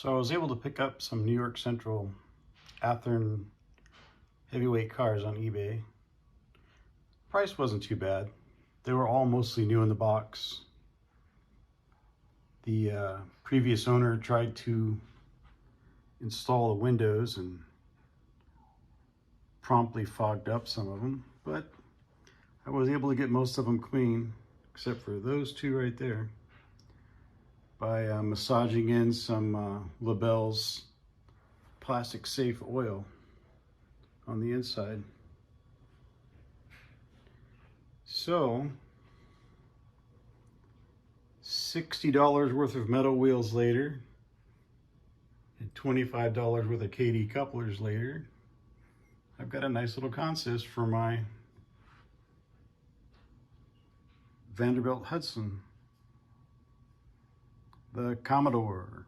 So I was able to pick up some New York Central Athearn heavyweight cars on eBay. Price wasn't too bad. They were all mostly new in the box. The previous owner tried to install the windows and promptly fogged up some of them, but I was able to get most of them clean, except for those two right there, by massaging in some Labelle's plastic safe oil on the inside. So $60 worth of metal wheels later and $25 worth of KD couplers later, I've got a nice little consist for my Vanderbilt Hudson, the Commodore